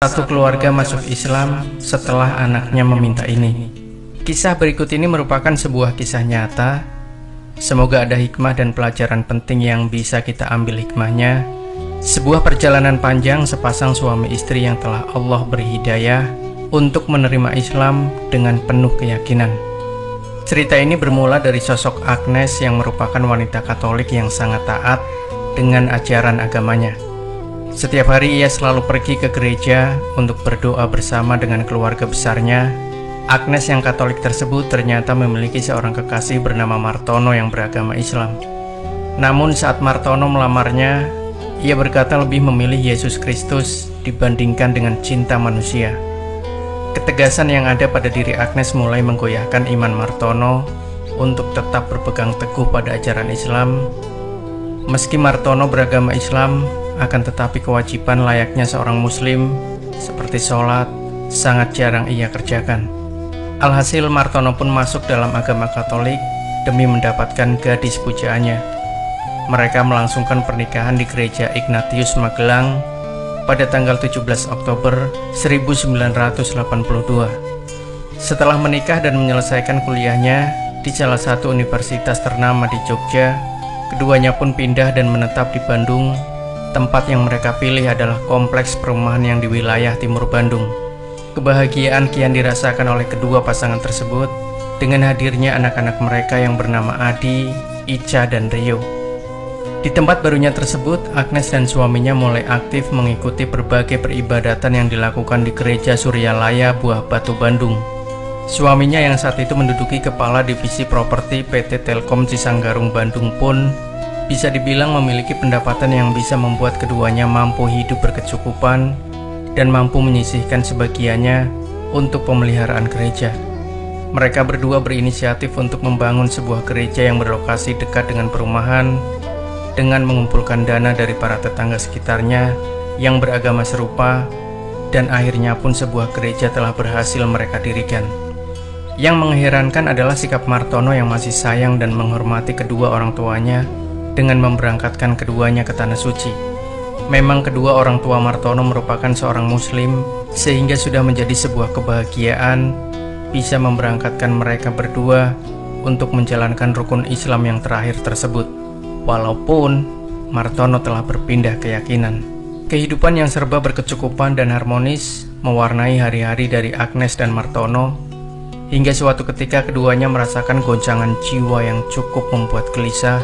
Satu keluarga masuk Islam setelah anaknya meminta ini. Kisah berikut ini merupakan sebuah kisah nyata. Semoga ada hikmah dan pelajaran penting yang bisa kita ambil hikmahnya. Sebuah perjalanan panjang sepasang suami istri yang telah Allah beri hidayah untuk menerima Islam dengan penuh keyakinan. Cerita ini bermula dari sosok Agnes yang merupakan wanita Katolik yang sangat taat dengan ajaran agamanya. Setiap hari ia selalu pergi ke gereja untuk berdoa bersama dengan keluarga besarnya. Agnes yang Katolik tersebut ternyata memiliki seorang kekasih bernama Martono yang beragama Islam. Namun saat Martono melamarnya, ia berkata lebih memilih Yesus Kristus dibandingkan dengan cinta manusia. Ketegasan yang ada pada diri Agnes mulai menggoyahkan iman Martono untuk tetap berpegang teguh pada ajaran Islam. Meski Martono beragama Islam, akan tetapi kewajiban layaknya seorang muslim seperti sholat sangat jarang ia kerjakan. Alhasil Martono pun masuk dalam agama Katolik demi mendapatkan gadis pujaannya. Mereka melangsungkan pernikahan di gereja Ignatius Magelang pada tanggal 17 Oktober 1982. Setelah menikah dan menyelesaikan kuliahnya di salah satu universitas ternama di Jogja, keduanya pun pindah dan menetap di Bandung. Tempat yang mereka pilih adalah kompleks perumahan yang di wilayah timur Bandung. Kebahagiaan kian dirasakan oleh kedua pasangan tersebut dengan hadirnya anak-anak mereka yang bernama Adi, Ica, dan Rio. Di tempat barunya tersebut, Agnes dan suaminya mulai aktif mengikuti berbagai peribadatan yang dilakukan di Gereja Suryalaya Buah Batu Bandung. Suaminya yang saat itu menduduki kepala divisi properti PT Telkom Cisanggarung Bandung pun bisa dibilang memiliki pendapatan yang bisa membuat keduanya mampu hidup berkecukupan dan mampu menyisihkan sebagiannya untuk pemeliharaan gereja. Mereka berdua berinisiatif untuk membangun sebuah gereja yang berlokasi dekat dengan perumahan dengan mengumpulkan dana dari para tetangga sekitarnya yang beragama serupa, dan akhirnya pun sebuah gereja telah berhasil mereka dirikan. Yang mengherankan adalah sikap Martono yang masih sayang dan menghormati kedua orang tuanya dengan memberangkatkan keduanya ke Tanah Suci. Memang kedua orang tua Martono merupakan seorang muslim, sehingga sudah menjadi sebuah kebahagiaan bisa memberangkatkan mereka berdua untuk menjalankan rukun Islam yang terakhir tersebut. Walaupun Martono telah berpindah keyakinan. Kehidupan yang serba berkecukupan dan harmonis mewarnai hari-hari dari Agnes dan Martono, hingga suatu ketika keduanya merasakan goncangan jiwa yang cukup membuat gelisah.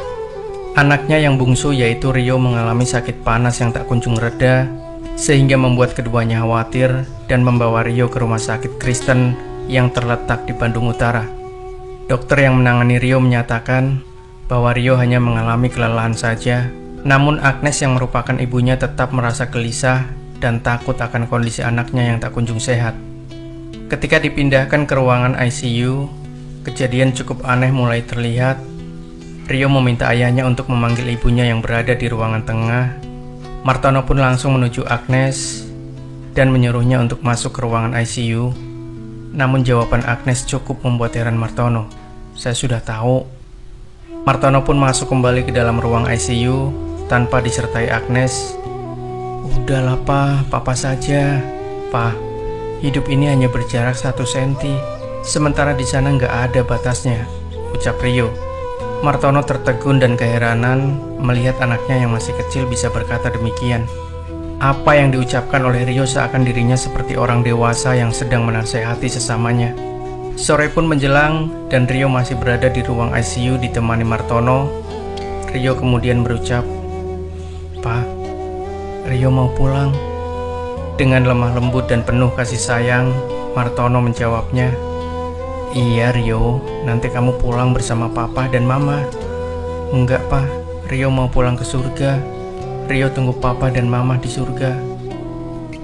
Anaknya yang bungsu yaitu Rio mengalami sakit panas yang tak kunjung reda, sehingga membuat keduanya khawatir dan membawa Rio ke rumah sakit Kristen yang terletak di Bandung Utara. Dokter yang menangani Rio menyatakan bahwa Rio hanya mengalami kelelahan saja, namun Agnes yang merupakan ibunya tetap merasa gelisah dan takut akan kondisi anaknya yang tak kunjung sehat. Ketika dipindahkan ke ruangan ICU, kejadian cukup aneh mulai terlihat. Rio meminta ayahnya untuk memanggil ibunya yang berada di ruangan tengah. Martono pun langsung menuju Agnes dan menyuruhnya untuk masuk ke ruangan ICU. Namun jawaban Agnes cukup membuat heran Martono. "Saya sudah tahu." Martono pun masuk kembali ke dalam ruang ICU tanpa disertai Agnes. "Udahlah papa saja. Pa, hidup ini hanya berjarak 1 senti, sementara di sana nggak ada batasnya," ucap Rio. Martono tertegun dan keheranan melihat anaknya yang masih kecil bisa berkata demikian. Apa yang diucapkan oleh Rio seakan dirinya seperti orang dewasa yang sedang menasehati sesamanya. Sore pun menjelang dan Rio masih berada di ruang ICU ditemani Martono. Rio kemudian berucap, "Pa, Rio mau pulang." Dengan lemah lembut dan penuh kasih sayang, Martono menjawabnya, "Iya Rio, nanti kamu pulang bersama papa dan mama." "Enggak pa, Rio mau pulang ke surga. Rio tunggu papa dan mama di surga,"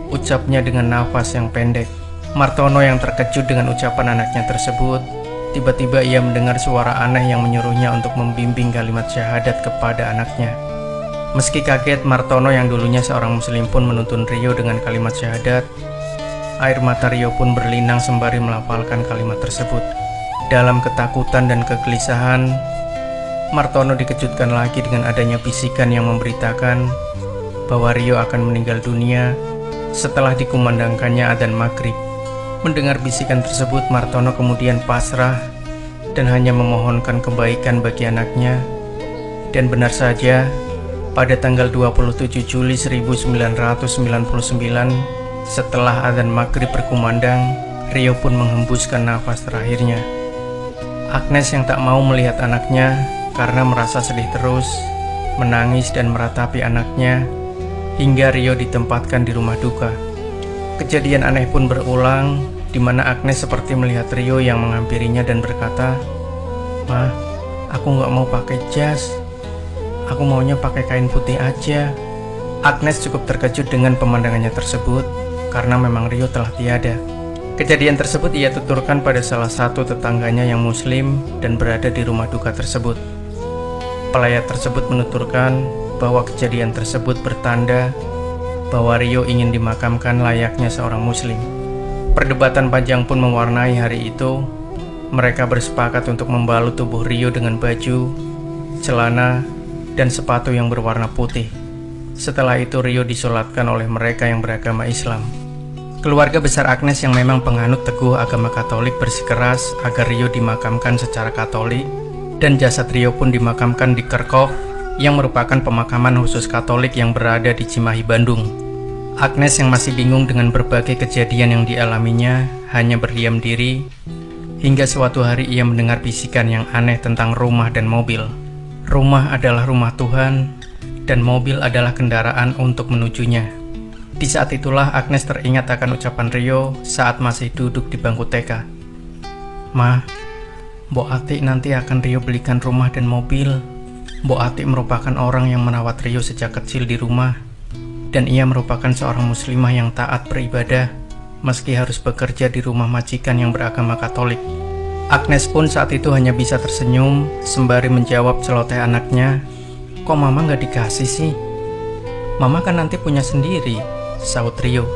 ucapnya dengan nafas yang pendek. Martono yang terkejut dengan ucapan anaknya tersebut, tiba-tiba ia mendengar suara aneh yang menyuruhnya untuk membimbing kalimat syahadat kepada anaknya. Meski kaget, Martono yang dulunya seorang muslim pun menuntun Rio dengan kalimat syahadat. Air mata Rio pun berlinang sembari melafalkan kalimat tersebut. Dalam ketakutan dan kegelisahan, Martono dikejutkan lagi dengan adanya bisikan yang memberitakan bahwa Rio akan meninggal dunia setelah dikumandangkannya adzan maghrib. Mendengar bisikan tersebut, Martono kemudian pasrah dan hanya memohonkan kebaikan bagi anaknya. Dan benar saja, pada tanggal 27 Juli 1999, setelah adzan maghrib berkumandang, Rio pun menghembuskan nafas terakhirnya. Agnes yang tak mau melihat anaknya karena merasa sedih terus, menangis dan meratapi anaknya hingga Rio ditempatkan di rumah duka. Kejadian aneh pun berulang, di mana Agnes seperti melihat Rio yang menghampirinya dan berkata, "Ma, aku nggak mau pakai jas. Aku maunya pakai kain putih aja." Agnes cukup terkejut dengan pemandangannya tersebut karena memang Rio telah tiada. Kejadian tersebut ia tuturkan pada salah satu tetangganya yang muslim dan berada di rumah duka tersebut. Pelayat tersebut menuturkan bahwa kejadian tersebut bertanda bahwa Rio ingin dimakamkan layaknya seorang muslim. Perdebatan panjang pun mewarnai hari itu. Mereka bersepakat untuk membalut tubuh Rio dengan baju, celana, dan sepatu yang berwarna putih. Setelah itu Rio disolatkan oleh mereka yang beragama Islam. Keluarga besar Agnes yang memang penganut teguh agama Katolik bersikeras agar Rio dimakamkan secara Katolik, dan jasad Rio pun dimakamkan di Kerkhof yang merupakan pemakaman khusus Katolik yang berada di Cimahi, Bandung. Agnes yang masih bingung dengan berbagai kejadian yang dialaminya hanya berdiam diri hingga suatu hari ia mendengar bisikan yang aneh tentang rumah dan mobil. Rumah adalah rumah Tuhan dan mobil adalah kendaraan untuk menujunya. Di saat itulah Agnes teringat akan ucapan Rio saat masih duduk di bangku TK. "Ma, Mbok Atik nanti akan Rio belikan rumah dan mobil." Mbok Atik merupakan orang yang merawat Rio sejak kecil di rumah, dan ia merupakan seorang muslimah yang taat beribadah meski harus bekerja di rumah majikan yang beragama Katolik. Agnes pun saat itu hanya bisa tersenyum sembari menjawab celoteh anaknya, "Kok mama nggak dikasih sih? Mama kan nanti punya sendiri," sahut Rio.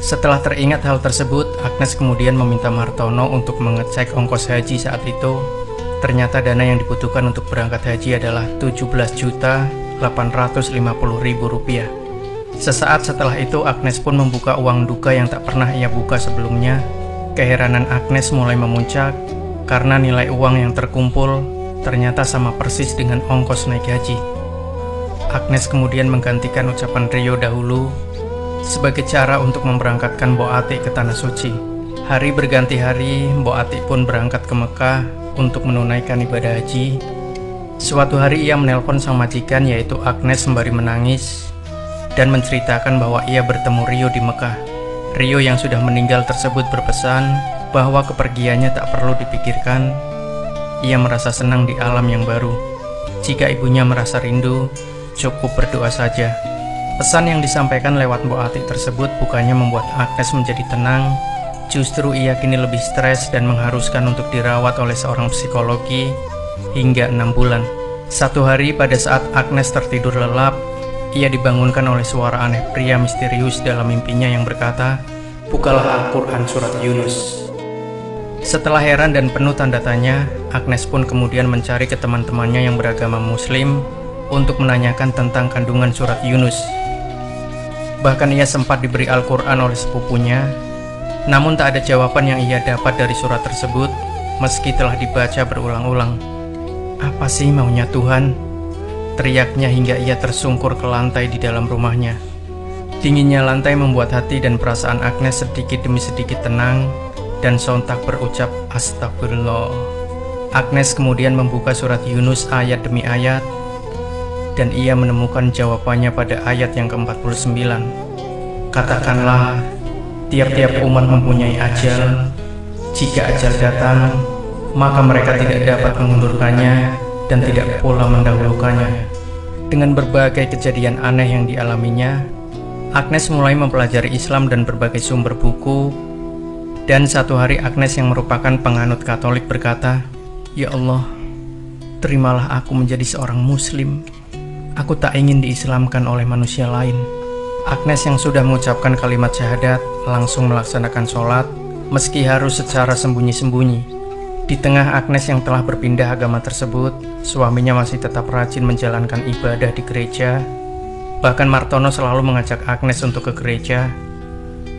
Setelah teringat hal tersebut, Agnes kemudian meminta Martono untuk mengecek ongkos haji saat itu. Ternyata dana yang dibutuhkan untuk berangkat haji adalah Rp17.850.000. Sesaat setelah itu Agnes pun membuka uang duka yang tak pernah ia buka sebelumnya. Keheranan Agnes mulai memuncak karena nilai uang yang terkumpul ternyata sama persis dengan ongkos naik haji. Agnes kemudian menggantikan ucapan Rio dahulu sebagai cara untuk memberangkatkan Mbok Atik ke Tanah Suci. Hari berganti hari, Mbok Atik pun berangkat ke Mekah untuk menunaikan ibadah haji. Suatu hari ia menelpon sang majikan yaitu Agnes sembari menangis dan menceritakan bahwa ia bertemu Rio di Mekah. Rio yang sudah meninggal tersebut berpesan bahwa kepergiannya tak perlu dipikirkan. Ia merasa senang di alam yang baru. Jika ibunya merasa rindu, cukup berdoa saja. Pesan yang disampaikan lewat Mbok Atik tersebut bukannya membuat Agnes menjadi tenang, justru ia kini lebih stres dan mengharuskan untuk dirawat oleh seorang psikologi hingga 6 bulan. Satu hari pada saat Agnes tertidur lelap, ia dibangunkan oleh suara aneh pria misterius dalam mimpinya yang berkata, "Bukalah Al-Quran surat Yunus." Setelah heran dan penuh tanda tanya, Agnes pun kemudian mencari ke teman-temannya yang beragama Muslim untuk menanyakan tentang kandungan surat Yunus. Bahkan ia sempat diberi Al-Quran oleh sepupunya, namun tak ada jawaban yang ia dapat dari surat tersebut meski telah dibaca berulang-ulang. "Apa sih maunya Tuhan?" teriaknya hingga ia tersungkur ke lantai di dalam rumahnya. Dinginnya lantai membuat hati dan perasaan Agnes sedikit demi sedikit tenang dan sontak berucap astagfirullah. Agnes kemudian membuka surat Yunus ayat demi ayat dan ia menemukan jawabannya pada ayat yang ke-49. "Katakanlah, tiap-tiap umat mempunyai ajal. Jika ajal datang, maka mereka tidak dapat mengundurkannya dan tidak pula mendahulukannya." Dengan berbagai kejadian aneh yang dialaminya, Agnes mulai mempelajari Islam dan berbagai sumber buku. Dan satu hari Agnes yang merupakan penganut Katolik berkata, "Ya Allah, terimalah aku menjadi seorang Muslim. Aku tak ingin diislamkan oleh manusia lain." Agnes yang sudah mengucapkan kalimat syahadat langsung melaksanakan sholat meski harus secara sembunyi-sembunyi. Di tengah Agnes yang telah berpindah agama tersebut, suaminya masih tetap rajin menjalankan ibadah di gereja. Bahkan Martono selalu mengajak Agnes untuk ke gereja.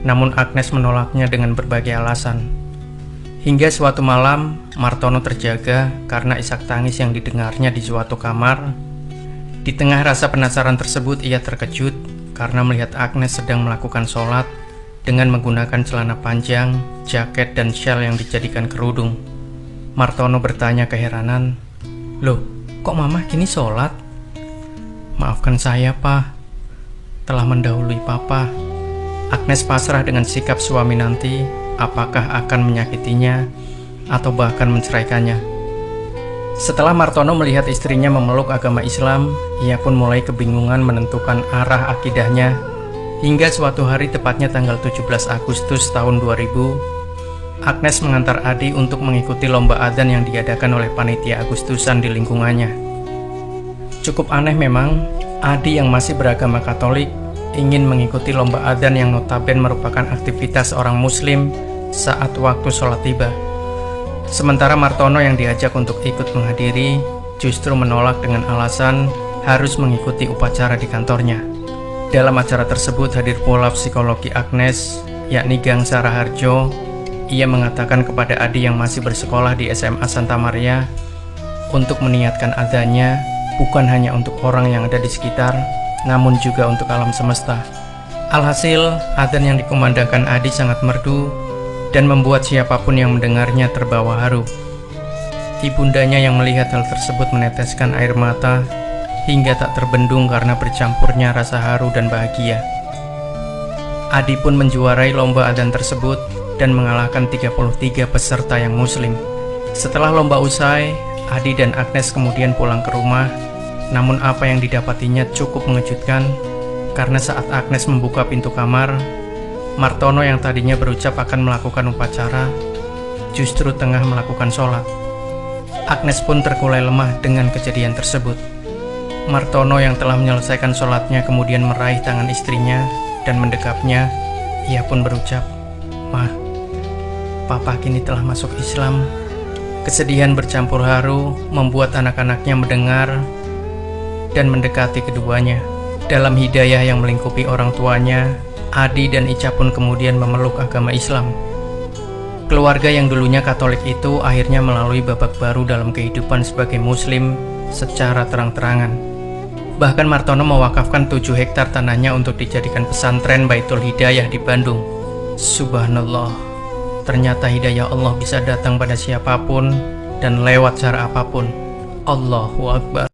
namun Agnes menolaknya dengan berbagai alasan. Hingga suatu malam, Martono terjaga karena isak tangis yang didengarnya di suatu kamar. Di tengah rasa penasaran tersebut, ia terkejut karena melihat Agnes sedang melakukan sholat dengan menggunakan celana panjang, jaket, dan syal yang dijadikan kerudung. Martono bertanya keheranan, "Loh, kok mama kini sholat?" "Maafkan saya, Pak. Telah mendahului Papa." Agnes pasrah dengan sikap suami nanti, apakah akan menyakitinya atau bahkan menceraikannya. Setelah Martono melihat istrinya memeluk agama Islam, ia pun mulai kebingungan menentukan arah akidahnya. Hingga suatu hari, tepatnya tanggal 17 Agustus tahun 2000, Agnes mengantar Adi untuk mengikuti lomba adzan yang diadakan oleh panitia Agustusan di lingkungannya. Cukup aneh memang, Adi yang masih beragama Katolik ingin mengikuti lomba adzan yang notabene merupakan aktivitas orang muslim saat waktu sholat tiba. Sementara Martono yang diajak untuk ikut menghadiri justru menolak dengan alasan harus mengikuti upacara di kantornya. Dalam acara tersebut hadir pula psikologi Agnes, yakni Gangsa Raharjo. Ia mengatakan kepada Adi yang masih bersekolah di SMA Santa Maria untuk meniatkan adzannya bukan hanya untuk orang yang ada di sekitar, namun juga untuk alam semesta. Alhasil, adzan yang dikumandangkan Adi sangat merdu dan membuat siapapun yang mendengarnya terbawa haru. Ibundanya yang melihat hal tersebut meneteskan air mata hingga tak terbendung karena bercampurnya rasa haru dan bahagia. Adi pun menjuarai lomba adzan tersebut dan mengalahkan 33 peserta yang muslim. Setelah lomba usai, Adi dan Agnes kemudian pulang ke rumah. Namun apa yang didapatinya cukup mengejutkan, karena saat Agnes membuka pintu kamar, Martono yang tadinya berucap akan melakukan upacara, justru tengah melakukan sholat. Agnes pun terkulai lemah dengan kejadian tersebut. Martono yang telah menyelesaikan sholatnya kemudian meraih tangan istrinya dan mendekapnya. Ia pun berucap, "Mah, Papa kini telah masuk Islam." Kesedihan bercampur haru membuat anak-anaknya mendengar dan mendekati keduanya. Dalam hidayah yang melingkupi orang tuanya, Adi dan Ica pun kemudian memeluk agama Islam. Keluarga yang dulunya Katolik itu akhirnya melalui babak baru dalam kehidupan sebagai muslim secara terang-terangan. Bahkan Martono mewakafkan 7 hektar tanahnya untuk dijadikan pesantren Baitul Hidayah di Bandung. Subhanallah, ternyata hidayah Allah bisa datang pada siapapun dan lewat cara apapun. Allahu Akbar.